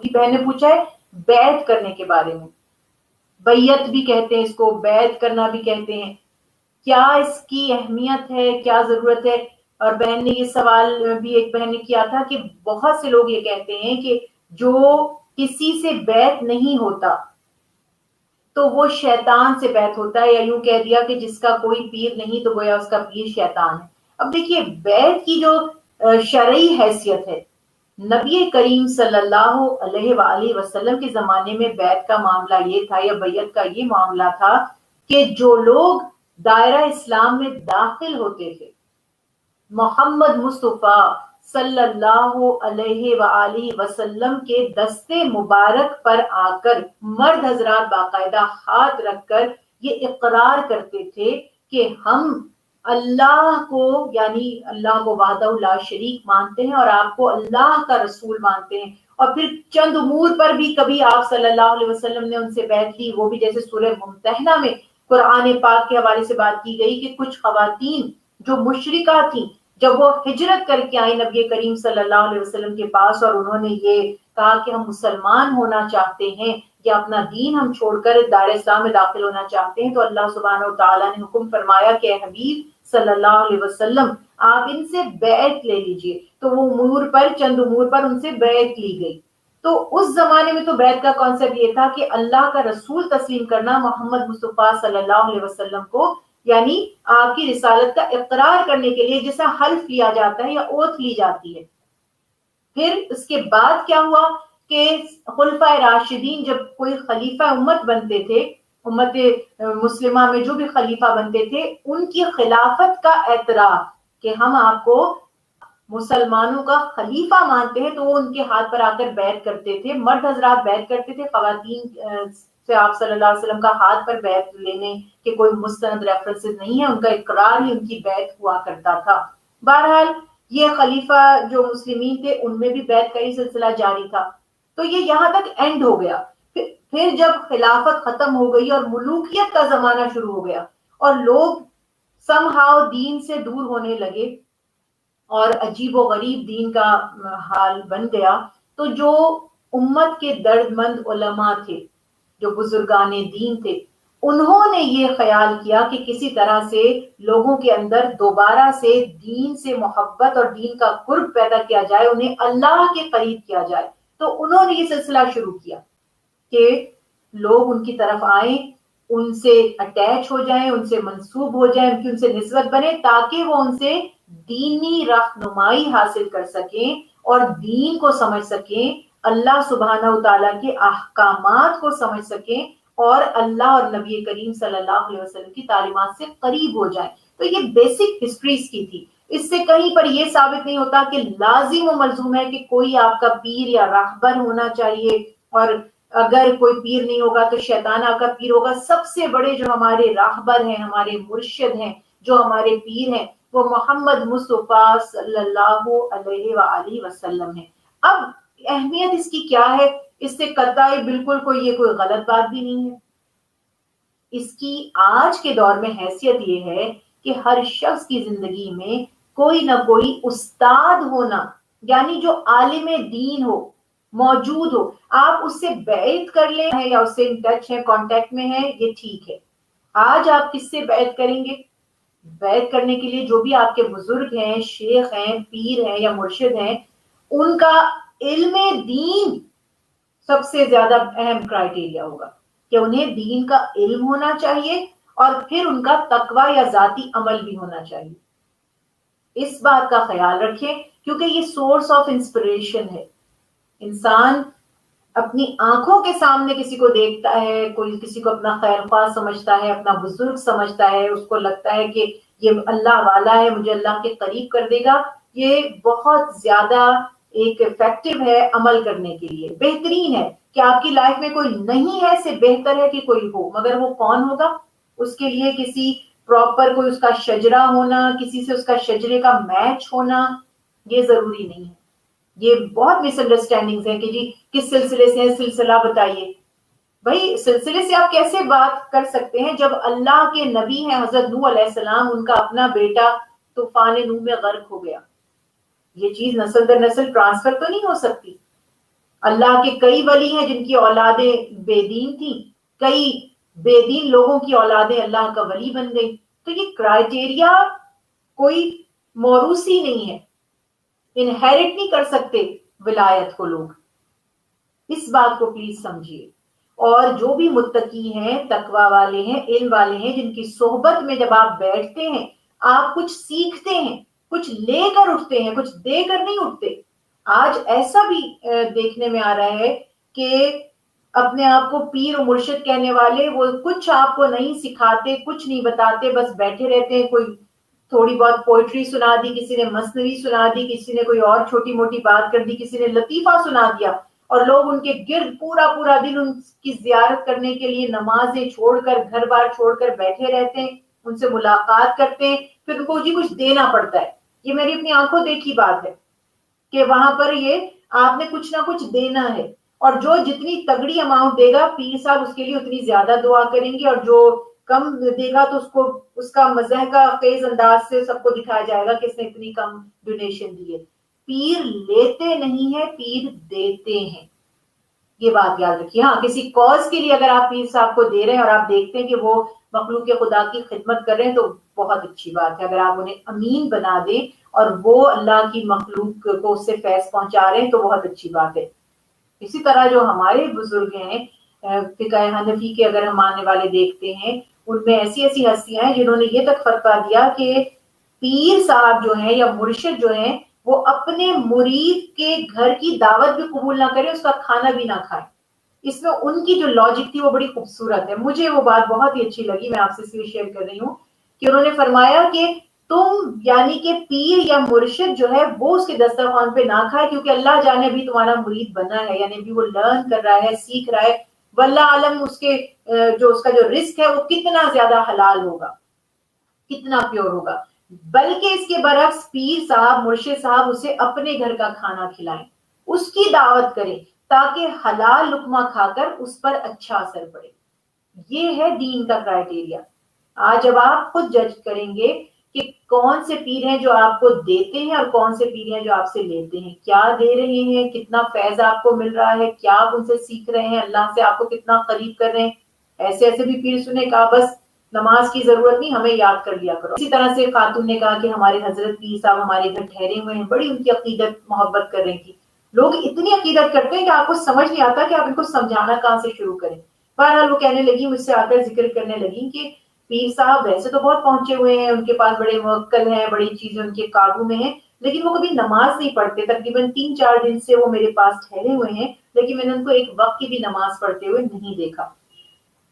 یہودی بہن نے پوچھا ہے بیعت کرنے کے بارے میں. بیعت بھی کہتے ہیں اس کو, بیعت کرنا بھی کہتے ہیں. کیا اس کی اہمیت ہے, کیا ضرورت ہے؟ اور بہن نے یہ سوال بھی ایک بہن نے کیا تھا کہ بہت سے لوگ یہ کہتے ہیں کہ جو کسی سے بیعت نہیں ہوتا تو وہ شیطان سے بیعت ہوتا ہے, یا یوں کہہ دیا کہ جس کا کوئی پیر نہیں تو گویا اس کا پیر شیطان ہے. اب دیکھیے بیعت کی جو شرعی حیثیت ہے, نبی کریم صلی اللہ علیہ وآلہ وسلم کے زمانے میں بیعت کا معاملہ یہ تھا, یا بیعت کا یہ معاملہ تھا کہ جو لوگ دائرہ اسلام میں داخل ہوتے تھے, محمد مصطفیٰ صلی اللہ علیہ وآلہ وسلم کے دستے مبارک پر آ کر مرد حضرات باقاعدہ ہاتھ رکھ کر یہ اقرار کرتے تھے کہ ہم اللہ کو, یعنی اللہ کو وحدہ لا شریک مانتے ہیں اور آپ کو اللہ کا رسول مانتے ہیں. اور پھر چند امور پر بھی کبھی آپ صلی اللہ علیہ وسلم نے ان سے بیعت لی, وہ بھی جیسے سورہ ممتحنہ میں قرآن پاک کے حوالے سے بات کی گئی کہ کچھ خواتین جو مشرکہ تھیں, جب وہ ہجرت کر کے آئی نبی کریم صلی اللہ علیہ وسلم کے پاس اور انہوں نے یہ کہا کہ ہم مسلمان ہونا چاہتے ہیں یا اپنا دین ہم چھوڑ کر دار اسلام میں داخل ہونا چاہتے ہیں, تو اللہ سبحانہ و تعالیٰ نے حکم فرمایا کہ اے حبیب صلی اللہ علیہ وسلم آپ ان سے بیعت لے لیجئے. تو وہ امور پر, چند امور پر ان سے بیعت لی گئی. تو اس زمانے میں تو بیعت کا کانسیپٹ یہ تھا کہ اللہ کا رسول تسلیم کرنا محمد مصطفیٰ صلی اللہ علیہ وسلم کو, یعنی آپ کی رسالت کا اقرار کرنے کے لیے جیسا حلف لیا جاتا ہے یا اوتھ لی جاتی ہے. پھر اس کے بعد کیا ہوا کہ خلفائے راشدین جب کوئی خلیفہ امت بنتے تھے, امت مسلمہ میں جو بھی خلیفہ بنتے تھے, ان کی خلافت کا اعتراف کہ ہم آپ کو مسلمانوں کا خلیفہ مانتے ہیں, تو وہ ان کے ہاتھ پر آ کر بیعت کرتے تھے. مرد حضرات بیعت کرتے تھے, خواتین سے آپ صلی اللہ علیہ وسلم کا ہاتھ پر بیعت لینے کے کوئی مستند ریفرنسز نہیں ہے, ان کا اقرار ہی ان کی بیعت ہوا کرتا تھا. بہرحال یہ خلیفہ جو مسلمین تھے ان میں بھی بیعت کا ہی سلسلہ جاری تھا. تو یہ یہاں تک اینڈ ہو گیا. پھر جب خلافت ختم ہو گئی اور ملوکیت کا زمانہ شروع ہو گیا اور لوگ سم ہاؤ دین سے دور ہونے لگے اور عجیب و غریب دین کا حال بن گیا, تو جو امت کے درد مند علماء تھے, جو بزرگان دین تھے, انہوں نے یہ خیال کیا کہ کسی طرح سے لوگوں کے اندر دوبارہ سے دین سے محبت اور دین کا قرب پیدا کیا جائے, انہیں اللہ کے قریب کیا جائے. تو انہوں نے یہ سلسلہ شروع کیا کہ لوگ ان کی طرف آئیں, ان سے اٹیچ ہو جائیں, ان سے منسوب ہو جائیں, ان کی ان سے نسبت بنے, تاکہ وہ ان سے دینی رہنمائی حاصل کر سکیں اور دین کو سمجھ سکیں, اللہ سبحانہ و تعالیٰ کے احکامات کو سمجھ سکیں اور اللہ اور نبی کریم صلی اللہ علیہ وسلم کی تعلیمات سے قریب ہو جائیں. تو یہ بیسک ہسٹری اس کی تھی. اس سے کہیں پر یہ ثابت نہیں ہوتا کہ لازم و ملزوم ہے کہ کوئی آپ کا پیر یا راہبر ہونا چاہیے, اور اگر کوئی پیر نہیں ہوگا تو شیطان آپ کا پیر ہوگا. سب سے بڑے جو ہمارے راہبر ہیں, ہمارے مرشد ہیں, جو ہمارے پیر ہیں, وہ محمد مصطفیٰ صلی اللہ علیہ وآلہ وسلم ہیں. اب اہمیت اس کی کیا ہے؟ اس سے قطعی بالکل یہ کوئی غلط بات بھی نہیں ہے. اس کی آج کے دور میں حیثیت یہ ہے کہ ہر شخص کی زندگی میں کوئی نہ کوئی استاد ہونا, یعنی جو عالم دین ہو, موجود ہو. آپ اس سے بیعت کر لیں یا اس سے ان ٹچ ہے, کانٹیکٹ میں ہے, یہ ٹھیک ہے. آج آپ کس سے بیعت کریں گے؟ بیعت کرنے کے لیے جو بھی آپ کے بزرگ ہیں, شیخ ہیں, پیر ہیں یا مرشد ہیں, ان کا علم دین سب سے زیادہ اہم کرائٹیریا ہوگا کہ انہیں دین کا علم ہونا چاہیے اور پھر ان کا تقوی یا ذاتی عمل بھی ہونا چاہیے. اس بات کا خیال رکھیں کیونکہ یہ سورس آف انسپریشن ہے. انسان اپنی آنکھوں کے سامنے کسی کو دیکھتا ہے, کوئی کسی کو اپنا خیر خواہ سمجھتا ہے, اپنا بزرگ سمجھتا ہے, اس کو لگتا ہے کہ یہ اللہ والا ہے, مجھے اللہ کے قریب کر دے گا. یہ بہت زیادہ ایک افیکٹو ہے عمل کرنے کے لیے. بہترین ہے کہ آپ کی لائف میں کوئی نہیں ہے سے بہتر ہے کہ کوئی ہو, مگر وہ کون ہوگا؟ اس کے لیے کسی پراپر کوئی اس کا شجرہ ہونا, کسی سے اس کا شجرے کا میچ ہونا یہ ضروری نہیں ہے. یہ بہت مس انڈرسٹینڈنگز ہیں کہ جی کس سلسلے سے ہے, سلسلہ بتائیے. بھائی سلسلے سے آپ کیسے بات کر سکتے ہیں جب اللہ کے نبی ہیں حضرت نوح علیہ السلام, ان کا اپنا بیٹا طوفان نوح میں غرق ہو گیا. یہ چیز نسل در نسل ٹرانسفر تو نہیں ہو سکتی. اللہ کے کئی ولی ہیں جن کی اولادیں بے دین تھیں، کئی بے دین لوگوں کی اولادیں اللہ کا ولی بن گئی. تو یہ کرائٹیریا کوئی موروثی نہیں ہے، انہیرٹ نہیں کر سکتے ولایت کو لوگ. اس بات کو پلیز سمجھیے. اور جو بھی متقی ہیں، تقوی والے ہیں، علم والے ہیں، جن کی صحبت میں جب آپ بیٹھتے ہیں آپ کچھ سیکھتے ہیں، کچھ لے کر اٹھتے ہیں، کچھ دے کر نہیں اٹھتے. آج ایسا بھی دیکھنے میں آ رہا ہے کہ اپنے آپ کو پیر و مرشد کہنے والے وہ کچھ آپ کو نہیں سکھاتے، کچھ نہیں بتاتے، بس بیٹھے رہتے ہیں. کوئی تھوڑی بہت پوئٹری سنا دی، کسی نے مثنوی سنا دی، کسی نے کوئی اور چھوٹی موٹی بات کر دی، کسی نے لطیفہ سنا دیا، اور لوگ ان کے گرد پورا پورا دن ان کی زیارت کرنے کے لیے نمازیں چھوڑ کر، گھر بار چھوڑ کر بیٹھے رہتے ہیں، ان سے ملاقات کرتے ہیں. پھر ان کو جی کچھ دینا پڑتا ہے. یہ میری اپنی آنکھوں دیکھی بات ہے کہ وہاں پر یہ آپ نے کچھ نہ کچھ دینا ہے، اور جو جتنی تگڑی اماؤنٹ دے گا پیر صاحب اس کے لیے اتنی زیادہ دعا کریں گے، اور جو کم دے گا تو اس کو اس کا مزہ کا خیز انداز سے سب کو دکھایا جائے گا کہ اس نے اتنی کم ڈونیشن دی ہے. پیر لیتے نہیں ہے، پیر دیتے ہیں. یہ بات یاد رکھیے. ہاں کسی کاز کے لیے اگر آپ پیر صاحب کو دے رہے ہیں اور آپ دیکھتے ہیں کہ وہ مخلوق خدا کی خدمت کر رہے ہیں تو بہت اچھی بات ہے. اگر آپ انہیں امین بنا دیں اور وہ اللہ کی مخلوق کو اس سے فیض پہنچا رہے ہیں تو بہت اچھی بات ہے. اسی طرح جو ہمارے بزرگ ہیں فقہ حنفی کے اگر ہم ماننے والے دیکھتے ہیں، ان میں ایسی ایسی ہستیاں ہیں جنہوں نے یہ تک فتویٰ دیا کہ پیر صاحب جو ہیں یا مرشد جو ہیں وہ اپنے مرید کے گھر کی دعوت بھی قبول نہ کریں، اس کا کھانا بھی نہ کھائیں. اس میں ان کی جو لاجک تھی وہ بڑی خوبصورت ہے. مجھے وہ بات بہت ہی اچھی لگی، میں آپ سے اس لیے شیئر کر رہی ہوں کہ انہوں نے فرمایا کہ تم یعنی کہ پیر یا مرشد جو ہے وہ اس کے دسترخوان پہ نہ کھائے، کیونکہ اللہ جانے ابھی تمہارا مرید بنا ہے، یعنی ابھی وہ لرن کر رہا ہے، سیکھ رہا ہے. واللہ عالم اس کے جو اس کا جو رزق ہے وہ کتنا زیادہ حلال ہوگا، کتنا پیور ہوگا. بلکہ اس کے برعکس پیر صاحب مرشد صاحب اسے اپنے گھر کا کھانا کھلائیں، اس کی دعوت کریں تاکہ حلال لقمہ کھا کر اس پر اچھا اثر پڑے. یہ ہے دین کا کرائٹیریا. آج جب آپ خود جج کریں گے کہ کون سے پیر ہیں جو آپ کو دیتے ہیں اور کون سے پیر ہیں جو آپ سے لیتے ہیں، کیا دے رہے ہیں، کتنا فیض آپ کو مل رہا ہے، کیا آپ ان سے سیکھ رہے ہیں، اللہ سے آپ کو کتنا قریب کر رہے ہیں. ایسے ایسے بھی پیر سنے کہا بس نماز کی ضرورت نہیں، ہمیں یاد کر لیا کرو. اسی طرح سے خاتون نے کہا کہ ہمارے حضرت پیر صاحب ہمارے گھر ٹھہرے ہوئے ہیں، بڑی ان کی عقیدت محبت کر رہی تھی. لوگ اتنی عقیدت کرتے ہیں کہ آپ کو سمجھ نہیں آتا کہ آپ ان کو سمجھانا کہاں سے شروع کریں. بہرحال وہ کہنے لگی، مجھ سے آ کر ذکر کرنے لگی کہ پیر صاحب ویسے تو بہت پہنچے ہوئے ہیں، ان کے پاس بڑے موکل ہیں، بڑی چیزیں ان کے قابو میں ہیں، لیکن وہ کبھی نماز نہیں پڑھتے. تقریباً 3-4 دن سے وہ میرے پاس ٹھہرے ہوئے ہیں، لیکن میں نے ان کو ایک وقت کی بھی نماز پڑھتے ہوئے نہیں دیکھا.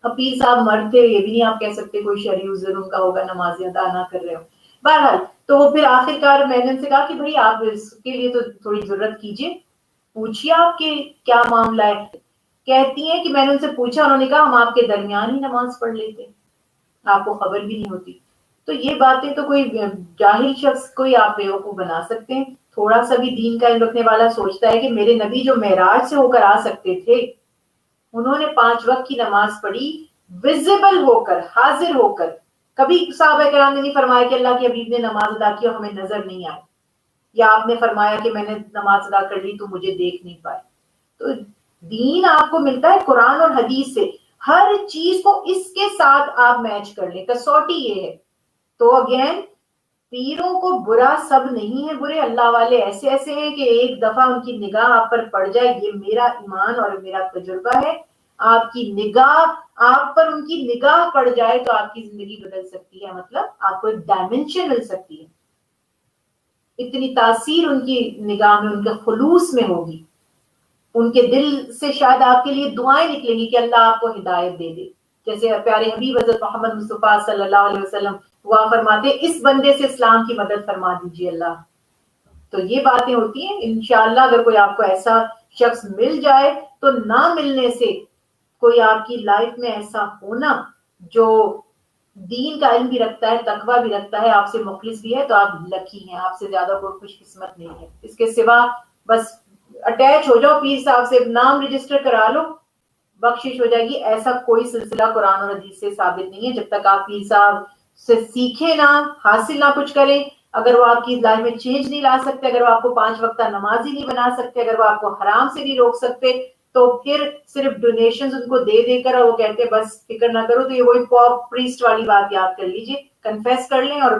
اب پیر صاحب مرد تھے، یہ بھی نہیں آپ کہہ سکتے کوئی شرعی عذر ان کا ہوگا نمازیں ادا نہ کر رہے ہو. بہرحال تو وہ پھر آخر کار میں نے ان سے کہا کہ بھائی آپ اس کے لیے تو تھوڑی ضرورت کیجیے، پوچھیے آپ کے کیا معاملہ ہے. کہتی ہیں کہ میں نے ان سے پوچھا، انہوں نے کہا ہم آپ کے درمیان ہی نماز پڑھ لیتے، آپ کو خبر بھی نہیں ہوتی. تو یہ باتیں تو کوئی جاہل شخص کوئی آپ بیوقوف بنا سکتے ہیں. تھوڑا سا بھی دین کا علم رکھنے والا سوچتا ہے کہ میرے نبی جو معراج سے ہو کر آ سکتے تھے، انہوں نے 5 وقت کی نماز پڑھی ویزیبل ہو کر، حاضر ہو کر. کبھی صحابہ کرام نے نہیں فرمایا کہ اللہ کے حبیب نے نماز ادا کی اور ہمیں نظر نہیں آئی، یا آپ نے فرمایا کہ میں نے نماز ادا کر لی تو مجھے دیکھ نہیں پائے. تو دین آپ کو ملتا ہے قرآن اور حدیث سے. ہر چیز کو اس کے ساتھ آپ میچ کر لیں، کسوٹی یہ ہے. تو اگین پیروں کو برا سب نہیں ہے برے، اللہ والے ایسے ایسے ہیں کہ ایک دفعہ ان کی نگاہ آپ پر پڑ جائے، یہ میرا ایمان اور میرا تجربہ ہے، آپ کی نگاہ آپ پر ان کی نگاہ پڑ جائے تو آپ کی زندگی بدل سکتی ہے. مطلب آپ کو ایک ڈائمنشن مل سکتی ہے. اتنی تاثیر ان کی نگاہ میں، ان کے خلوص میں ہوگی. ان کے دل سے شاید آپ کے لیے دعائیں نکلیں گی کہ اللہ آپ کو ہدایت دے دے. جیسے پیارے حبیب حضرت محمد مصطفیٰ صلی اللہ علیہ وسلم دعا فرماتے اس بندے سے اسلام کی مدد فرما دیجیے اللہ. تو یہ باتیں ہوتی ہیں. انشاءاللہ اگر کوئی آپ کو ایسا شخص مل جائے تو نہ ملنے سے کوئی آپ کی لائف میں ایسا ہونا جو دین کا علم بھی رکھتا ہے، تقویٰ بھی رکھتا ہے، آپ سے مخلص بھی ہے، تو آپ لکی ہیں. آپ سے زیادہ کوئی خوش قسمت نہیں ہے. اس کے سوا بس اٹیچ ہو جاؤ پیر صاحب سے، نام رجسٹر کرا لو، بخشش ہو جائے گی. ایسا کوئی سلسلہ قرآن اور حدیث سے ثابت نہیں ہے. جب تک آپ پیر صاحب سے سیکھیں نہ، حاصل نہ کچھ کریں، اگر وہ آپ کی لائف میں چینج نہیں لا سکتے، اگر وہ آپ کو 5 وقتہ نمازی نہیں بنا سکتے، اگر وہ آپ کو حرام سے نہیں روک سکتے، تو پھر صرف ڈونیشنز ان کو دے دے کر اور وہ کہتے ہیں بس فکر نہ کرو، تو یہ وہی پاپ پریسٹ والی بات یاد کر لیجئے، کنفیس کر لیں اور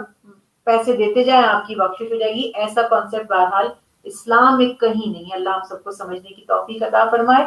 پیسے دیتے جائیں، آپ کی بخشش ہو جائے گی۔ ایسا کانسیپٹ بہرحال اسلام میں کہیں نہیں ہے۔ اللہ ہم سب کو سمجھنے کی توفیق عطا فرمائے۔